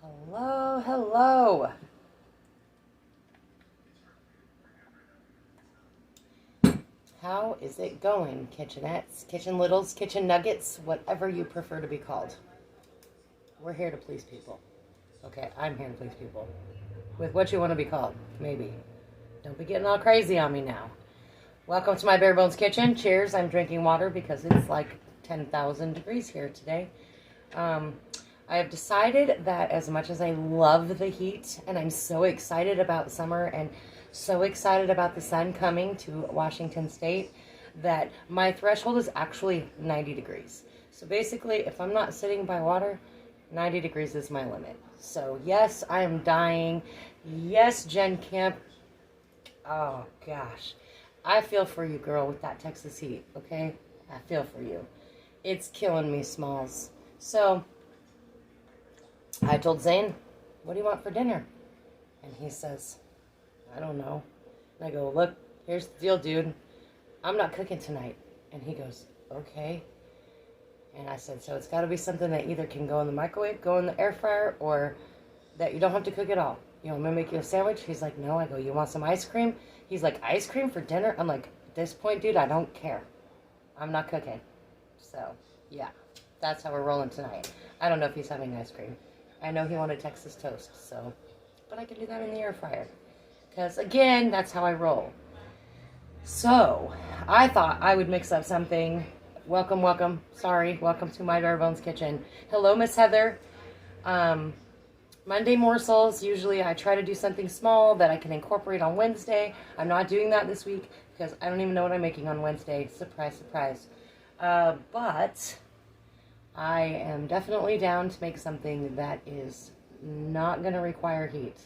Hello, hello. How is it going, kitchenettes, kitchen littles, kitchen nuggets, whatever you prefer to be called? We're here to please people. Okay, I'm here to please people. With what you want to be called, maybe. Don't be getting all crazy on me now. Welcome to my Bare Bones Kitchen. Cheers, I'm drinking water because it's like 10,000 degrees here today. I have decided that as much as I love the heat and I'm so excited about summer and so excited about the sun coming to Washington State, that my threshold is actually 90 degrees. So basically, if I'm not sitting by water, 90 degrees is my limit. So yes, I am dying. Yes, Jen Camp. Oh gosh. I feel for you, girl, with that Texas heat, okay? I feel for you. It's killing me, Smalls. So I told Zane, what do you want for dinner? And he says, I don't know. And I go, look, here's the deal, dude. I'm not cooking tonight. And he goes, okay. And I said, so it's got to be something that either can go in the microwave, go in the air fryer, or that you don't have to cook at all. You know, I'm going to make you a sandwich. He's like, no. I go, you want some ice cream? He's like, ice cream for dinner? I'm like, at this point, dude, I don't care. I'm not cooking. So, yeah, that's how we're rolling tonight. I don't know if he's having ice cream. I know he wanted Texas toast, so, but I can do that in the air fryer. Because, again, that's how I roll. So, I thought I would mix up something. Welcome. Sorry, welcome to my Bare Bones Kitchen. Hello, Miss Heather. Monday morsels. Usually I try to do something small that I can incorporate on Wednesday. I'm not doing that this week because I don't even know what I'm making on Wednesday. Surprise, surprise. But I am definitely down to make something that is not going to require heat.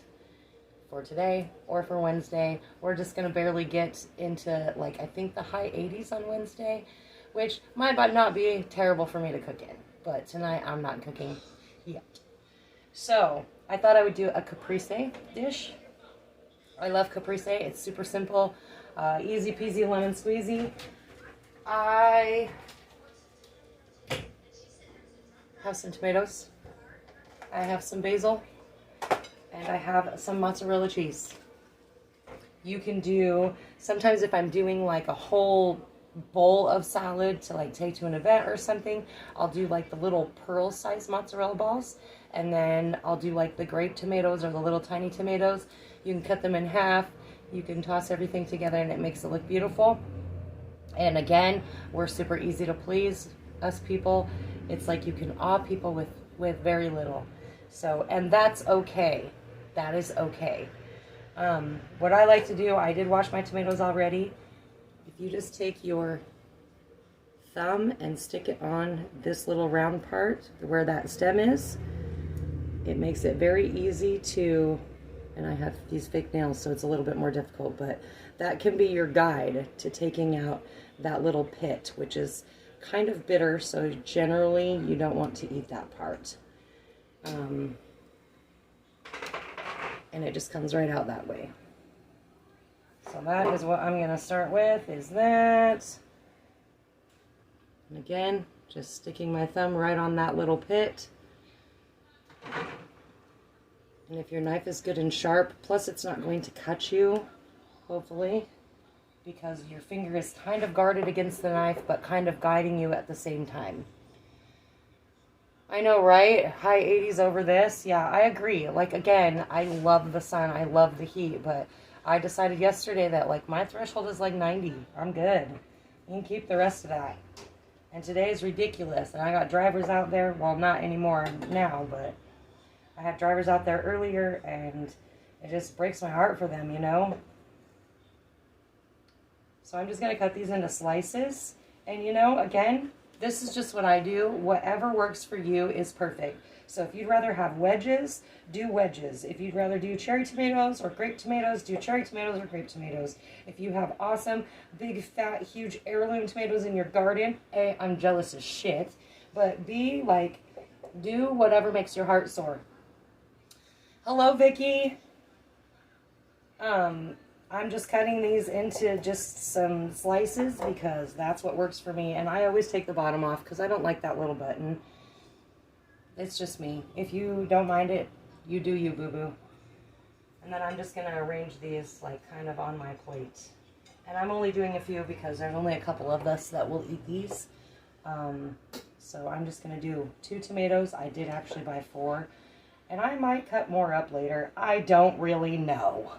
For today or for Wednesday, we're just going to barely get into, like, I think the high 80s on Wednesday, which might not be terrible for me to cook in. But tonight I'm not cooking yet. So, I thought I would do a Caprese dish. I love Caprese. It's super simple, easy peasy lemon squeezy. I have some tomatoes. I have some basil. And I have some mozzarella cheese. You can do, sometimes if I'm doing like a whole bowl of salad to like take to an event or something, I'll do like the little pearl size mozzarella balls. And then I'll do like the grape tomatoes or the little tiny tomatoes. You can cut them in half. You can toss everything together and it makes it look beautiful. And again, we're super easy to please, us people. It's like you can awe people with very little. So, and that's okay. That is okay. What I like to do, I did wash my tomatoes already. If you just take your thumb and stick it on this little round part where that stem is, it makes it very easy to, and I have these fake nails so it's a little bit more difficult, but that can be your guide to taking out that little pit, which is kind of bitter, so generally you don't want to eat that part. And it just comes right out that way. So that is what I'm going to start with, is that. And again, just sticking my thumb right on that little pit. And if your knife is good and sharp, plus it's not going to cut you, hopefully, because your finger is kind of guarded against the knife, but kind of guiding you at the same time. I know, right? High 80s over this. Yeah, I agree. Like, again, I love the sun. I love the heat. But I decided yesterday that, like, my threshold is, like, 90. I'm good. You can keep the rest of that. And today is ridiculous. And I got drivers out there. Well, not anymore now, but I had drivers out there earlier, and it just breaks my heart for them, you know? So I'm just going to cut these into slices. And, you know, again, this is just what I do. Whatever works for you is perfect. So if you'd rather have wedges, do wedges. If you'd rather do cherry tomatoes or grape tomatoes, do cherry tomatoes or grape tomatoes. If you have awesome, big, fat, huge heirloom tomatoes in your garden, A, I'm jealous as shit. But B, like, do whatever makes your heart soar. Hello, Vicky. I'm just cutting these into just some slices because that's what works for me. And I always take the bottom off because I don't like that little button. It's just me. If you don't mind it, You do you, boo-boo. And then I'm just going to arrange these like kind of on my plate. And I'm only doing a few because there's only a couple of us that will eat these. So I'm just going to do 2 tomatoes. I did actually buy 4. And I might cut more up later. I don't really know.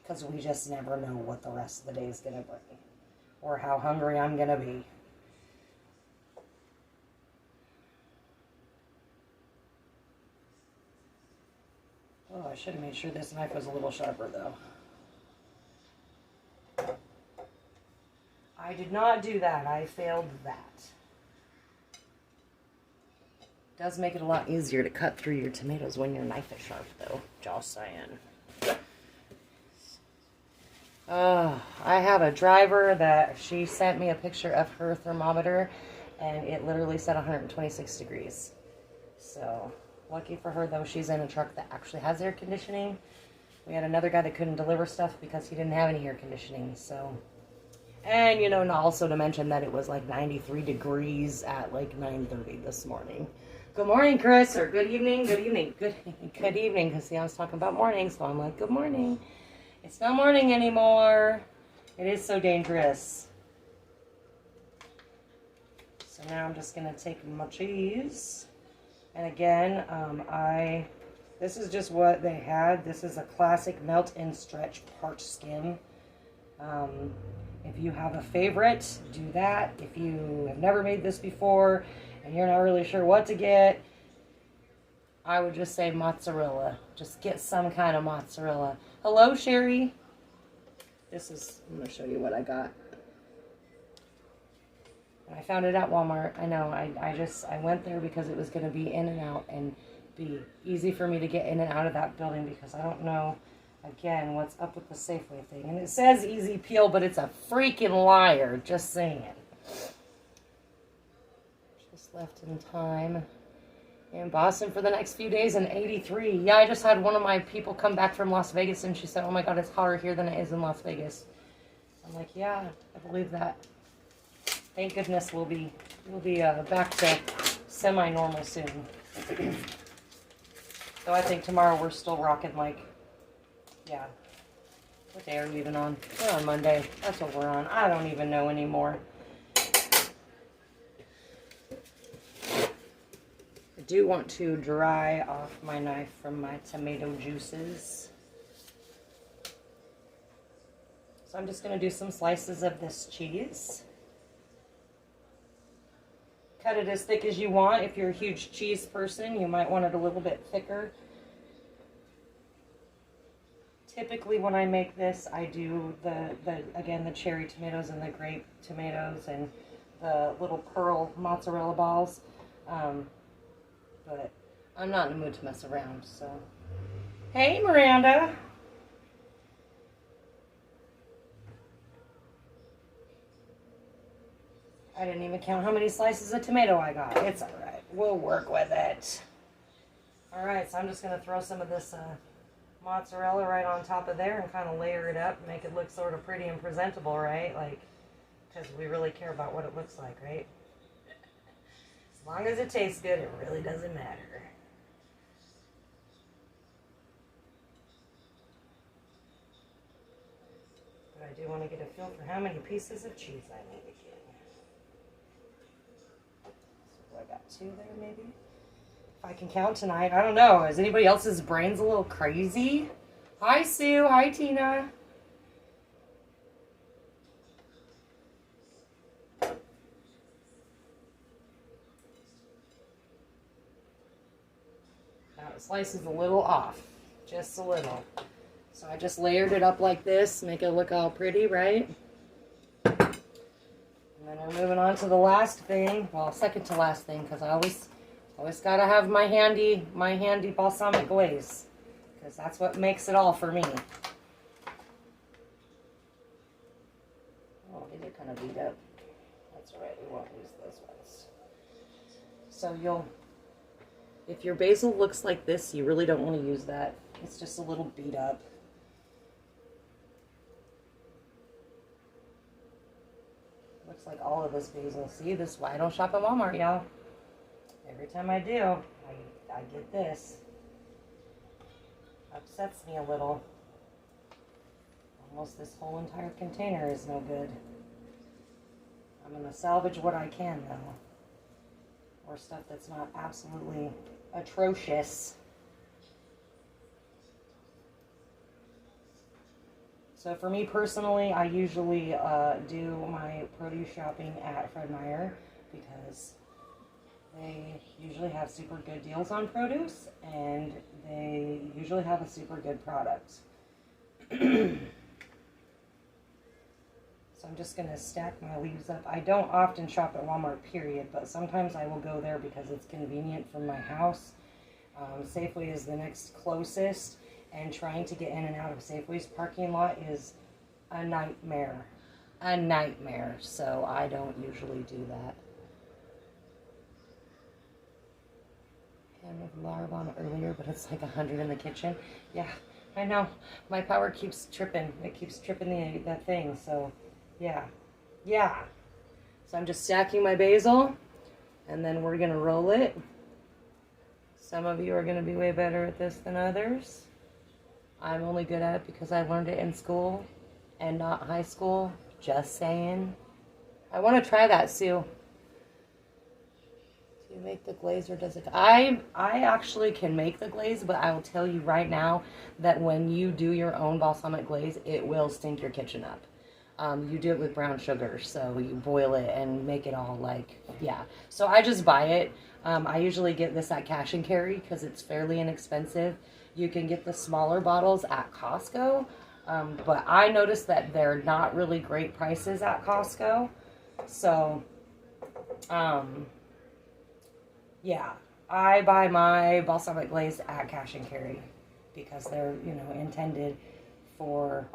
Because we just never know what the rest of the day is going to bring. Or how hungry I'm going to be. Oh, I should have made sure this knife was a little sharper, though. I did not do that. I failed that. It does make it a lot easier to cut through your tomatoes when your knife is sharp, though. Just saying. I have a driver that she sent me a picture of her thermometer, and it literally said 126 degrees. So... lucky for her, though, she's in a truck that actually has air conditioning. We had another guy that couldn't deliver stuff because he didn't have any air conditioning, so... and, you know, and also to mention that it was like 93 degrees at like 9:30 this morning. Good morning, Chris, or good evening, good evening, good evening, because, see, I was talking about morning, so I'm like, good morning. It's not morning anymore. It is so dangerous. So now I'm just going to take my cheese... and again, this is just what they had. This is a classic melt and stretch parched skim. If you have a favorite, do that. If you have never made this before and you're not really sure what to get, I would just say mozzarella. Just get some kind of mozzarella. Hello, Sherry. I'm going to show you what I got. I found it at Walmart. I know. I went there because it was going to be in and out and be easy for me to get in and out of that building because I don't know, again, what's up with the Safeway thing. And it says easy peel, but it's a freaking liar. Just saying. Just left in time. In Boston for the next few days in 83. Yeah, I just had one of my people come back from Las Vegas and she said, oh my God, it's hotter here than it is in Las Vegas. I'm like, yeah, I believe that. Thank goodness we'll be back to semi-normal soon. So I think tomorrow we're still rocking like, yeah. What day are we even on? We're on Monday. That's what we're on. I don't even know anymore. I do want to dry off my knife from my tomato juices. So I'm just going to do some slices of this cheese. Cut it as thick as you want. If you're a huge cheese person, you might want it a little bit thicker. Typically when I make this, I do the cherry tomatoes and the grape tomatoes and the little pearl mozzarella balls. But I'm not in the mood to mess around, so. Hey, Miranda. I didn't even count how many slices of tomato I got. It's all right. We'll work with it. All right, so I'm just going to throw some of this mozzarella right on top of there and kind of layer it up, make it look sort of pretty and presentable, right? Like, because we really care about what it looks like, right? As long as it tastes good, it really doesn't matter. But I do want to get a feel for how many pieces of cheese I need again. So I got 2 there, maybe? If I can count tonight. I don't know. Is anybody else's brains a little crazy? Hi, Sue. Hi, Tina. Now the slice is a little off. Just a little. So I just layered it up like this. Make it look all pretty, right? And then we're moving on to the last thing. Well, second to last thing, because I always gotta have my handy balsamic glaze, because that's what makes it all for me. Oh, these are kind of beat up. That's all right. We won't use those ones. So if your basil looks like this, you really don't want to use that. It's just a little beat up. Looks like all of this basil. See, this is why I don't shop at Walmart, y'all. Every time I do, I get this. Upsets me a little. Almost this whole entire container is no good. I'm going to salvage what I can, though. Or stuff that's not absolutely atrocious. So for me personally, I usually do my produce shopping at Fred Meyer because they usually have super good deals on produce and they usually have a super good product. So I'm just going to stack my leaves up. I don't often shop at Walmart, period, but sometimes I will go there because it's convenient from my house. Safeway is the next closest, and trying to get in and out of Safeway's parking lot is a nightmare. A nightmare, so I don't usually do that. I made larb on earlier, but it's like 100 in the kitchen. Yeah, I know. My power keeps tripping. It keeps tripping that thing, so... Yeah. So I'm just stacking my basil, and then we're going to roll it. Some of you are going to be way better at this than others. I'm only good at it because I learned it in school and not high school. Just saying. I want to try that, Sue. Do you make the glaze or does it... I actually can make the glaze, but I will tell you right now that when you do your own balsamic glaze, it will stink your kitchen up. You do it with brown sugar, so you boil it and make it all like, yeah. So I just buy it. I usually get this at Cash and Carry because it's fairly inexpensive. You can get the smaller bottles at Costco, but I noticed that they're not really great prices at Costco. So, yeah, I buy my balsamic glaze at Cash and Carry because they're, you know, intended for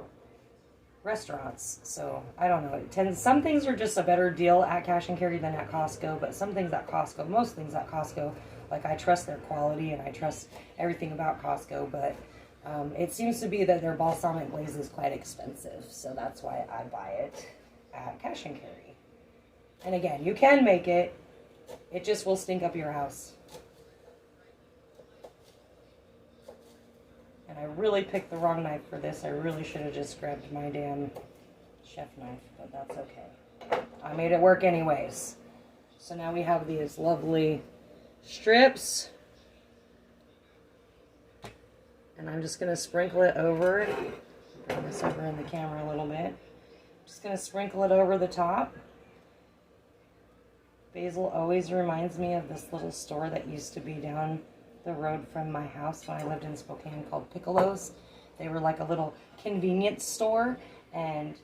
restaurants. So I don't know, some things are just a better deal at Cash and Carry than at Costco, but some things at Costco, most things at Costco, like I trust their quality and I trust everything about Costco, but it seems to be that their balsamic glaze is quite expensive, so that's why I buy it at Cash and Carry. And again, you can make it, it just will stink up your house. And I really picked the wrong knife for this. I really should have just grabbed my damn chef knife, but that's okay. I made it work anyways. So now we have these lovely strips. And I'm just going to sprinkle it over. Bring this over in the camera a little bit. Just going to sprinkle it over the top. Basil always reminds me of this little store that used to be down the road from my house when I lived in Spokane called Piccolo's. They were like a little convenience store, and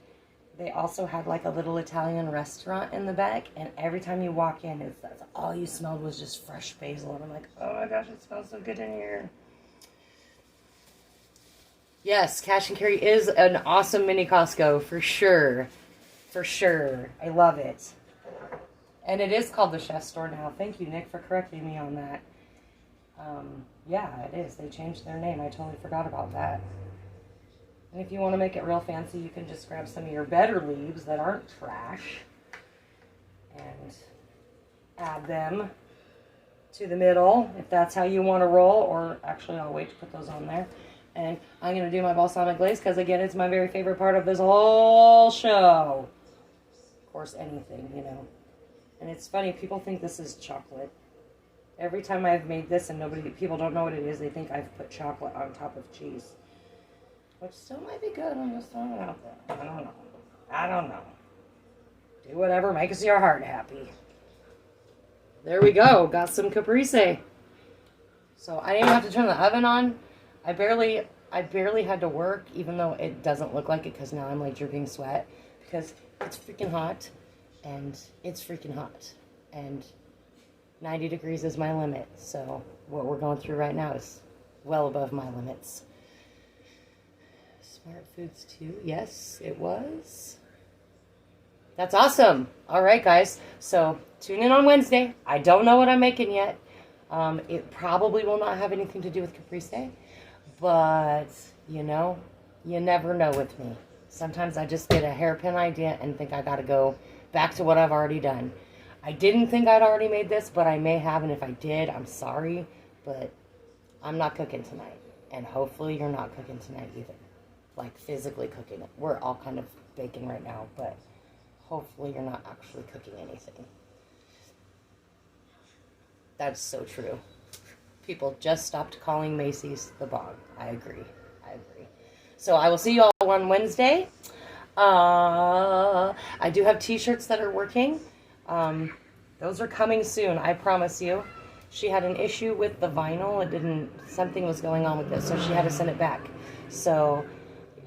they also had like a little Italian restaurant in the back, and every time you walk in, that's all you smelled was just fresh basil, and I'm like, oh my gosh, it smells so good in here. Yes, Cash and Carry is an awesome mini Costco, for sure. For sure. I love it. And it is called the Chef Store now. Thank you, Nick, for correcting me on that. Yeah, it is. They changed their name. I totally forgot about that. And if you want to make it real fancy, you can just grab some of your better leaves that aren't trash and add them to the middle if that's how you want to roll. Or actually, I'll wait to put those on there. And I'm going to do my balsamic glaze because, again, it's my very favorite part of this whole show. Of course, anything, you know. And it's funny, people think this is chocolate. Every time I've made this and people don't know what it is, they think I've put chocolate on top of cheese. Which still might be good, I'm just throwing it out there. I don't know. Do whatever makes your heart happy. There we go, got some Caprese. So I didn't have to turn the oven on. I barely had to work, even though it doesn't look like it, because now I'm like dripping sweat. Because it's freaking hot, and it's freaking hot. And 90 degrees is my limit, so what we're going through right now is well above my limits. Smart Foods 2, yes, it was. That's awesome. All right, guys, so tune in on Wednesday. I don't know what I'm making yet. It probably will not have anything to do with Caprese, but, you know, you never know with me. Sometimes I just get a hairpin idea and think I got to go back to what I've already done. I didn't think I'd already made this, but I may have, and if I did, I'm sorry, but I'm not cooking tonight. And hopefully you're not cooking tonight either. Like physically cooking it. We're all kind of baking right now, but hopefully you're not actually cooking anything. That's so true. People just stopped calling Macy's the bog. I agree. So I will see you all on Wednesday. I do have t-shirts that are working. Those are coming soon, I promise you. She had an issue with the vinyl. Something was going on with it, so she had to send it back. So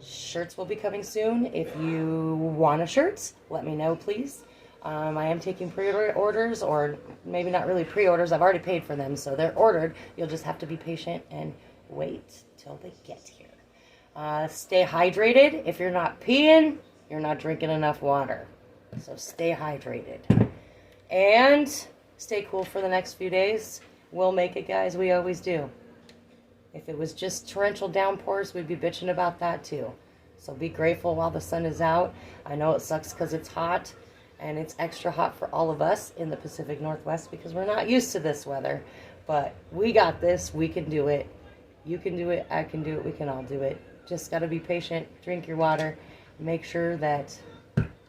shirts will be coming soon. If you want a shirt, let me know, please. I am taking pre-orders, or maybe not really pre-orders. I've already paid for them, so they're ordered. You'll just have to be patient and wait till they get here. Stay hydrated. If you're not peeing, you're not drinking enough water. So stay hydrated. And stay cool for the next few days. We'll make it, guys. We always do. If it was just torrential downpours, we'd be bitching about that too. So be grateful while the sun is out. I know it sucks because it's hot. And it's extra hot for all of us in the Pacific Northwest because we're not used to this weather. But we got this. We can do it. You can do it. I can do it. We can all do it. Just got to be patient. Drink your water. Make sure that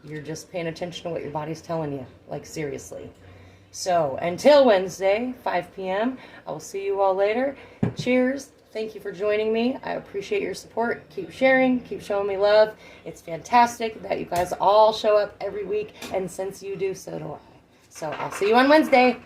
you're just paying attention to what your body's telling you. Like, seriously. So, until Wednesday, 5 p.m., I will see you all later. Cheers. Thank you for joining me. I appreciate your support. Keep sharing. Keep showing me love. It's fantastic that you guys all show up every week. And since you do, so do I. So, I'll see you on Wednesday.